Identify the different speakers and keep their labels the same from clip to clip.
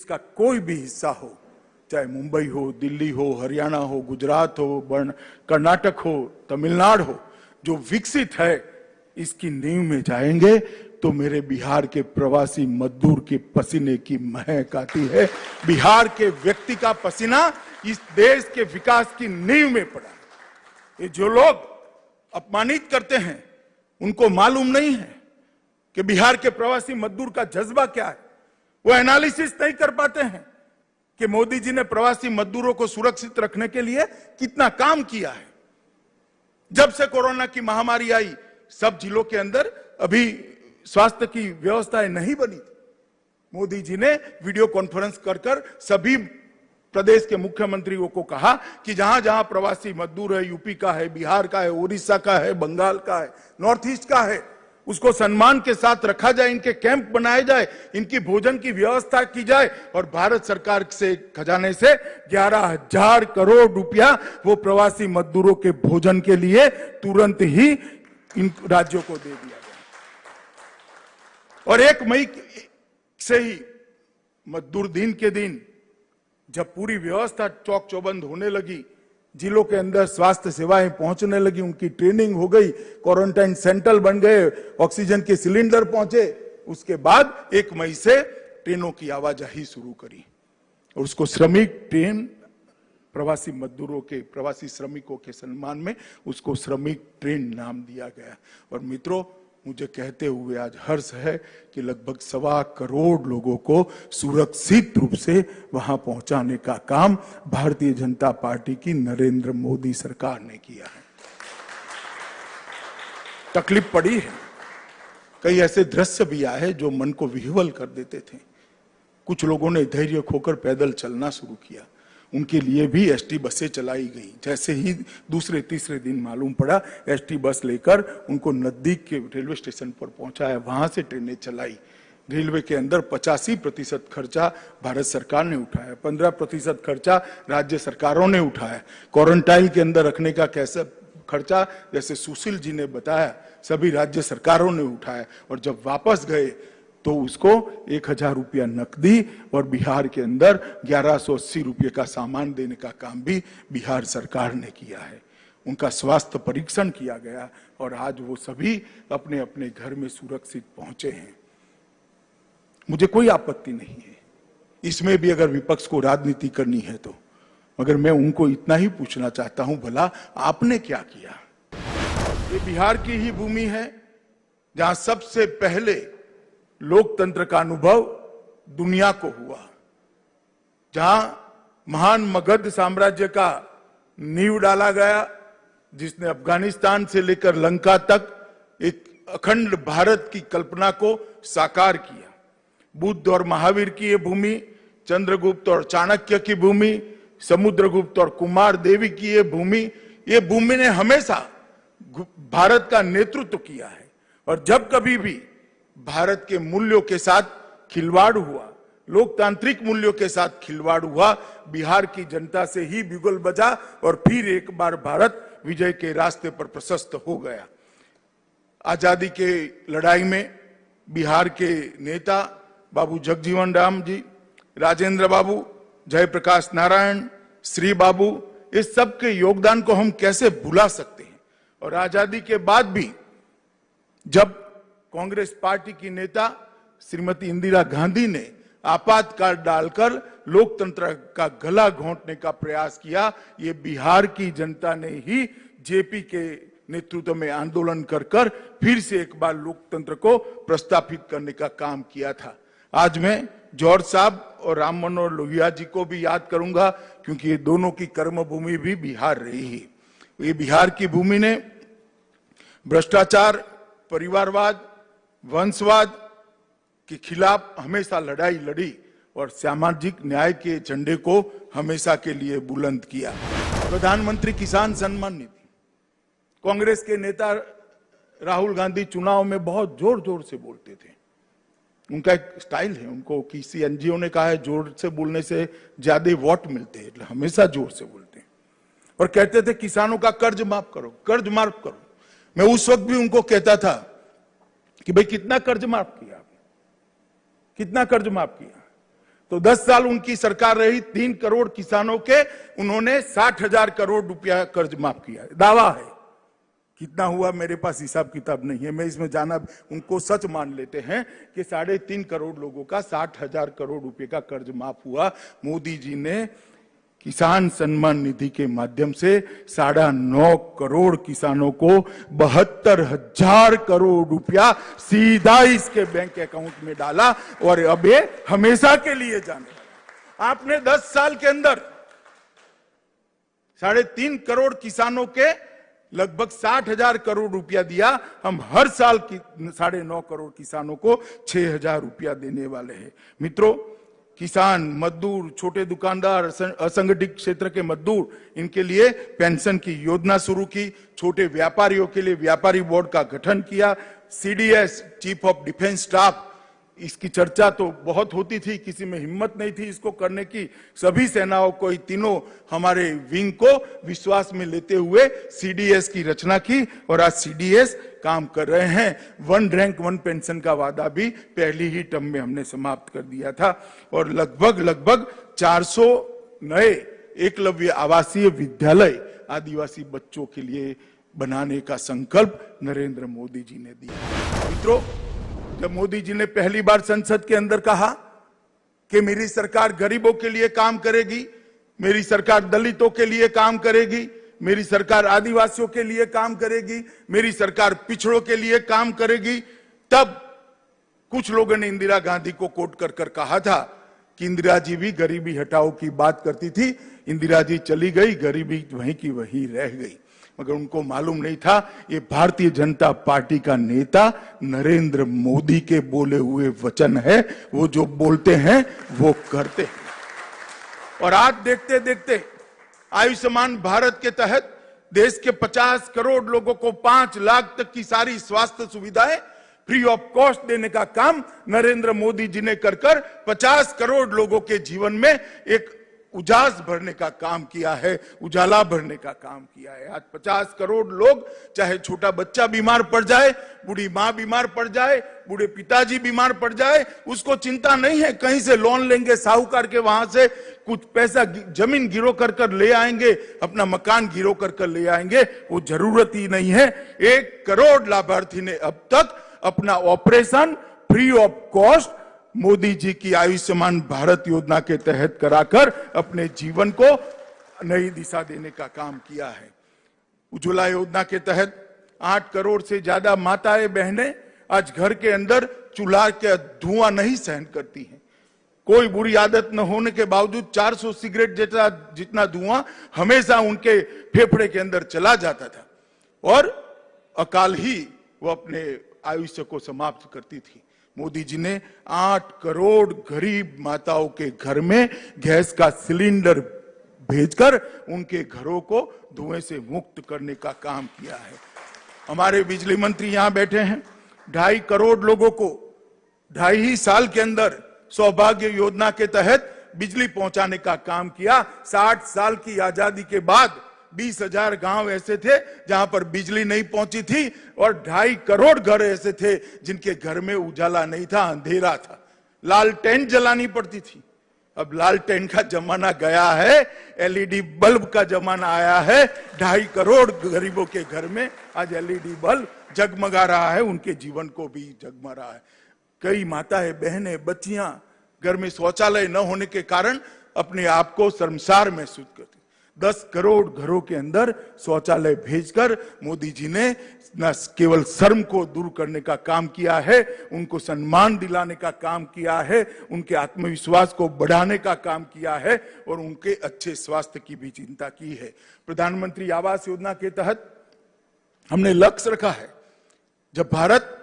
Speaker 1: देश का कोई भी हिस्सा हो, चाहे मुंबई हो, दिल्ली हो, हरियाणा हो, गुजरात हो, कर्नाटक हो, तमिलनाडु हो, जो विकसित है इसकी नींव में जाएंगे तो मेरे बिहार के प्रवासी मजदूर के पसीने की महक आती है। बिहार के व्यक्ति का पसीना इस देश के विकास की नींव में पड़ा। ये जो लोग अपमानित करते हैं उनको मालूम नहीं है कि बिहार के प्रवासी मजदूर का जज्बा क्या है। वो एनालिसिस नहीं कर पाते हैं कि मोदी जी ने प्रवासी मजदूरों को सुरक्षित रखने के लिए कितना काम किया है। जब से कोरोना की महामारी आई, सब जिलों के अंदर अभी स्वास्थ्य की व्यवस्थाएं नहीं बनी थी। मोदी जी ने वीडियो कॉन्फ्रेंस कर सभी प्रदेश के मुख्यमंत्रियों को कहा कि जहां जहां प्रवासी मजदूर है, यूपी का है, बिहार का है, उड़ीसा का है, बंगाल का है, नॉर्थ ईस्ट का है, उसको सम्मान के साथ रखा जाए, इनके कैंप बनाए जाए, इनकी भोजन की व्यवस्था की जाए और भारत सरकार से खजाने से 11,000 करोड़ रुपया वो प्रवासी मजदूरों के भोजन के लिए तुरंत ही इन राज्यों को दे दिया गया। और 1 मई से ही मजदूर दिन के दिन जब पूरी व्यवस्था चौक चौबंद होने लगी, जिलों के अंदर स्वास्थ्य सेवाएं पहुंचने लगी, उनकी ट्रेनिंग हो गई, क्वारंटाइन सेंटर बन गए, ऑक्सीजन के सिलेंडर पहुंचे, उसके बाद 1 मई से ट्रेनों की आवाजाही शुरू करी और उसको श्रमिक ट्रेन, प्रवासी मजदूरों के, प्रवासी श्रमिकों के सम्मान में उसको श्रमिक ट्रेन नाम दिया गया। और मित्रों, मुझे कहते हुए आज हर्ष है कि लगभग 1.25 करोड़ लोगों को सुरक्षित रूप से वहां पहुंचाने का काम भारतीय जनता पार्टी की नरेंद्र मोदी सरकार ने किया है। तकलीफ पड़ी है, कई ऐसे दृश्य भी आए जो मन को विह्वल कर देते थे। कुछ लोगों ने धैर्य खोकर पैदल चलना शुरू किया, उनके लिए भी एसटी बसें चलाई गई। जैसे ही दूसरे तीसरे दिन मालूम पड़ा, एसटी बस लेकर उनको नजदीक के रेलवे स्टेशन पर पहुंचाया, वहां से ट्रेनें चलाई। रेलवे के अंदर 85% खर्चा भारत सरकार ने उठाया, 15% खर्चा राज्य सरकारों ने उठाया। क्वारंटाइन के अंदर रखने का कैसा खर्चा, जैसे सुशील जी ने बताया, सभी राज्य सरकारों ने उठाया। और जब वापस गए तो उसको 1,000 रुपया नकदी और बिहार के अंदर 1180 रुपये का सामान देने का काम भी बिहार सरकार ने किया है। उनका स्वास्थ्य परीक्षण किया गया और आज वो सभी अपने अपने घर में सुरक्षित पहुंचे हैं। मुझे कोई आपत्ति नहीं है इसमें भी अगर विपक्ष को राजनीति करनी है तो, मगर मैं उनको इतना ही पूछना चाहता हूं, भला आपने क्या किया? ये बिहार की ही भूमि है जहां सबसे पहले लोकतंत्र का अनुभव दुनिया को हुआ, जहां महान मगध साम्राज्य का नींव डाला गया, जिसने अफगानिस्तान से लेकर लंका तक एक अखंड भारत की कल्पना को साकार किया। बुद्ध और महावीर की ये भूमि, चंद्रगुप्त और चाणक्य की भूमि, समुद्रगुप्त और कुमार देवी की ये भूमि ने हमेशा भारत का नेतृत्व किया है। और जब कभी भी भारत के मूल्यों के साथ खिलवाड़ हुआ, लोकतांत्रिक मूल्यों के साथ खिलवाड़ हुआ, बिहार की जनता से ही बिगुल बजा और फिर एक बार भारत विजय के रास्ते पर प्रशस्त हो गया। आजादी के लड़ाई में बिहार के नेता बाबू जगजीवन राम जी, राजेंद्र बाबू, जयप्रकाश नारायण, श्री बाबू, इस सब के योगदान को हम कैसे भुला सकते हैं। और आजादी के बाद भी जब कांग्रेस पार्टी की नेता श्रीमती इंदिरा गांधी ने आपातकाल डालकर लोकतंत्र का गला घोंटने का प्रयास किया, ये बिहार की जनता ने ही जेपी के नेतृत्व में आंदोलन कर फिर से एक बार लोकतंत्र को प्रस्थापित करने का काम किया था। आज मैं जॉर्ज साहब और राम मनोहर लोहिया जी को भी याद करूंगा, क्योंकि ये दोनों की कर्मभूमि भी बिहार रही है। ये बिहार की भूमि ने भ्रष्टाचार, परिवारवाद, वंशवाद के खिलाफ हमेशा लड़ाई लड़ी और सामाजिक न्याय के झंडे को हमेशा के लिए बुलंद किया। प्रधानमंत्री किसान सम्मान निधि, कांग्रेस के नेता राहुल गांधी चुनाव में बहुत जोर जोर से बोलते थे। उनका एक स्टाइल है, उनको किसी एनजीओ ने कहा है जोर से बोलने से ज्यादा वोट मिलते हैं, हमेशा जोर से बोलते हैं। और कहते थे किसानों का कर्ज माफ करो, कर्ज माफ करो। मैं उस वक्त भी उनको कहता था कि भाई कितना कर्ज माफ किया आपने, कितना कर्ज माफ किया? तो 10 साल उनकी सरकार रही, 3 करोड़ किसानों के उन्होंने 60,000 करोड़ रुपया कर्ज माफ किया। दावा है, कितना हुआ मेरे पास हिसाब किताब नहीं है, मैं इसमें जाना, उनको सच मान लेते हैं कि 3.5 करोड़ लोगों का 60,000 करोड़ रुपए का कर्ज माफ हुआ। मोदी जी ने किसान सम्मान निधि के माध्यम से 9.5 करोड़ किसानों को 72,000 करोड़ रुपया सीधा इसके बैंक अकाउंट में डाला और अब ये हमेशा के लिए जाने। आपने 10 साल के अंदर 3.5 करोड़ किसानों के लगभग 60,000 करोड़ रुपया दिया। हम हर साल 9.5 करोड़ किसानों को 6,000 रुपया देने वाले हैं। मित्रों, किसान, मजदूर, छोटे दुकानदार, असंगठित क्षेत्र के मजदूर, इनके लिए पेंशन की योजना शुरू की। छोटे व्यापारियों के लिए व्यापारी बोर्ड का गठन किया। CDS, chief of defence staff, इसकी चर्चा तो बहुत होती थी, किसी में हिम्मत नहीं थी इसको करने की। सभी सेनाओं को, तीनों हमारे विंग को विश्वास में लेते हुए सीडीएस की रचना की और आज सीडीएस काम कर रहे हैं। 1 रैंक 1 पेंशन का वादा भी पहली ही टर्म में हमने समाप्त कर दिया था और लगभग 400 नए एकलव्य आवासीय विद्यालय आदिवासी बच्चों के लिए बनाने का संकल्प नरेंद्र मोदी जी ने दिया। मित्रों, जब मोदी जी ने पहली बार संसद के अंदर कहा कि मेरी सरकार गरीबों के लिए काम करेगी, मेरी सरकार दलितों के लिए काम करेगी, मेरी सरकार आदिवासियों के लिए काम करेगी, मेरी सरकार पिछड़ों के लिए काम करेगी, तब कुछ लोगों ने इंदिरा गांधी को कोट कर कर कहा था कि इंदिरा जी भी गरीबी हटाओ की बात करती थी। इंदिरा जी चली गई, गरीबी वहीं की वहीं रह गई। मगर उनको मालूम नहीं था ये भारतीय जनता पार्टी का नेता नरेंद्र मोदी के बोले हुए वचन है। वो जो बोलते हैं वो करते हैं। और आज देखते देखते आयुष्मान भारत के तहत देश के 50 करोड़ लोगों को 5 लाख तक की सारी स्वास्थ्य सुविधाएं फ्री ऑफ कॉस्ट देने का काम नरेंद्र मोदी जी ने कर 50 करोड़ लोगों के जीवन में एक उजास भरने का काम किया है, उजाला भरने का काम किया है। आज 50 करोड़ लोग, चाहे छोटा बच्चा बीमार पड़ जाए, बूढ़ी माँ बीमार पड़ जाए, बूढ़े पिताजी बीमार पड़ जाए, उसको चिंता नहीं है कहीं से लोन लेंगे साहूकार के, वहां से कुछ पैसा जमीन गिरो कर कर ले आएंगे, अपना मकान गिरो कर कर ले आएंगे, वो जरूरत ही नहीं है। 1 करोड़ लाभार्थी ने अब तक अपना operation free of cost Modi ji की आयुष्मान भारत योजना के तहत कराकर अपने जीवन को नई दिशा देने का काम किया है। उज्ज्वला योजना के तहत 8 करोड़ से ज्यादा माताएं बहनें आज घर के अंदर चूल्हा के धुआं नहीं सहन करती हैं। कोई बुरी आदत न होने के बावजूद 400 सिगरेट जितना धुआं हमेशा उनके फेफड़े के अंदर चला जाता था और अकाल ही वो अपने आयुष्य को समाप्त करती थी। मोदी जी ने 8 करोड़ गरीब माताओं के घर में गैस का सिलेंडर भेजकर उनके घरों को धुएं से मुक्त करने का काम किया है। हमारे बिजली मंत्री यहां बैठे हैं, 2.5 करोड़ लोगों को 2.5 साल के अंदर सौभाग्य योजना के तहत बिजली पहुंचाने का काम किया। 60 साल की आजादी के बाद 20,000 गांव ऐसे थे जहां पर बिजली नहीं पहुंची थी और 2.5 करोड़ घर ऐसे थे जिनके घर में उजाला नहीं था, अंधेरा था, लालटेन जलानी पड़ती थी। अब लालटेन का जमाना गया है, एलईडी बल्ब का जमाना आया है। 2.5 करोड़ गरीबों के घर में आज एलईडी बल्ब जगमगा रहा है, उनके जीवन को भी जगमगा रहा है। कई माताएं, बहनें, बच्चियां घर में शौचालय न होने के कारण अपने आप को शर्मसार महसूस करती। 10 करोड़ घरों के अंदर शौचालय भेजकर मोदी जी ने न केवल शर्म को दूर करने का काम किया है, उनको सम्मान दिलाने का काम किया है, उनके आत्मविश्वास को बढ़ाने का काम किया है और उनके अच्छे स्वास्थ्य की भी चिंता की है। प्रधानमंत्री आवास योजना के तहत हमने लक्ष्य रखा है, जब भारत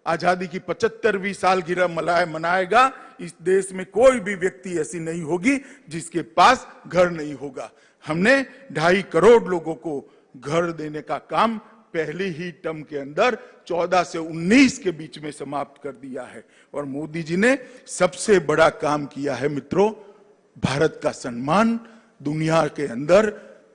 Speaker 1: आजादी की 75वीं सालगिरह मनाएगा, इस देश में कोई भी व्यक्ति ऐसी नहीं होगी जिसके पास घर नहीं होगा। हमने 2.5 करोड़ लोगों को घर देने का काम पहली ही टर्म के अंदर 14 से 19 के बीच में समाप्त कर दिया है। और मोदी जी ने सबसे बड़ा काम किया है मित्रों, भारत का सम्मान दुनिया के अंदर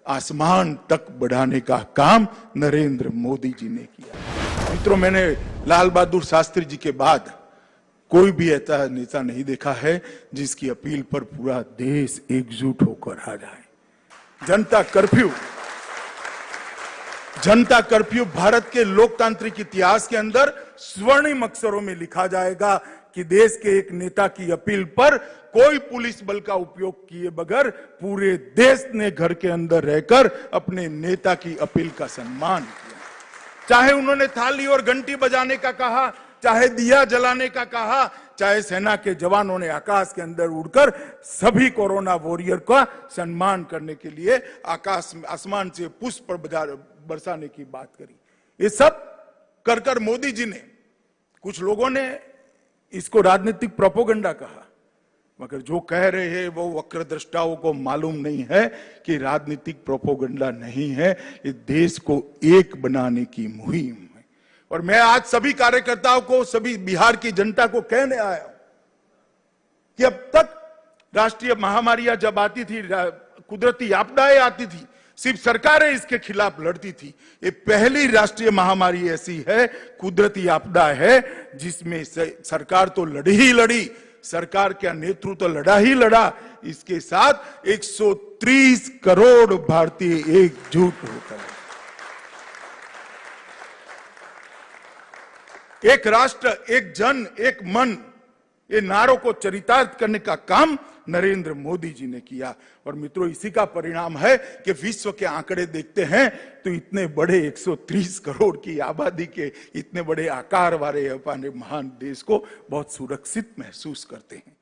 Speaker 1: आसमान तक बढ़ाने का काम नरेंद्र मोदी जी ने किया। मित्रों, मैंने लाल बहादुर शास्त्री जी के बाद कोई भी ऐसा नेता नहीं देखा है जिसकी अपील पर पूरा देश एकजुट होकर आ जाए। जनता कर्फ्यू भारत के लोकतांत्रिक इतिहास के अंदर स्वर्णिम अक्षरों में लिखा जाएगा कि देश के एक नेता की अपील पर कोई पुलिस बल का उपयोग किए बगैर पूरे देश ने घर के अंदर रहकर अपने नेता की अपील का सम्मान किया। चाहे उन्होंने थाली और घंटी बजाने का कहा, चाहे दिया जलाने का कहा, चाहे सेना के जवानों ने आकाश के अंदर उड़कर सभी कोरोना वॉरियर का सम्मान करने के लिए आसमान से पुष्प बरसाने की बात करी। ये सब कर मोदी जी ने, कुछ लोगों ने इसको राजनीतिक प्रोपोगंडा कहा, मगर जो कह रहे हैं वो वक्रदृष्टाओं को मालूम नहीं है कि राजनीतिक प्रोपोगंडा नहीं है, ये देश को एक बनाने की मुहिम है। और मैं आज सभी कार्यकर्ताओं को, सभी बिहार की जनता को कहने आया हूं कि अब तक राष्ट्रीय महामारियां जब आती थी, कुदरती आपदाएं आती थी, सिर्फ सरकारें इसके खिलाफ लड़ती थी। ये पहली राष्ट्रीय महामारी ऐसी है, कुदरती आपदा है, जिसमें सरकार तो लड़ी ही लड़ी, सरकार का नेतृत्व तो लड़ा ही लड़ा, इसके साथ 130 करोड़ भारतीय एकजुट होकर एक राष्ट्र, एक जन, एक मन, ये नारों को चरितार्थ करने का काम नरेंद्र मोदी जी ने किया। और मित्रों, इसी का परिणाम है कि विश्व के आंकड़े देखते हैं तो इतने बड़े 130 करोड़ की आबादी के इतने बड़े आकार वाले अपने महान देश को बहुत सुरक्षित महसूस करते हैं।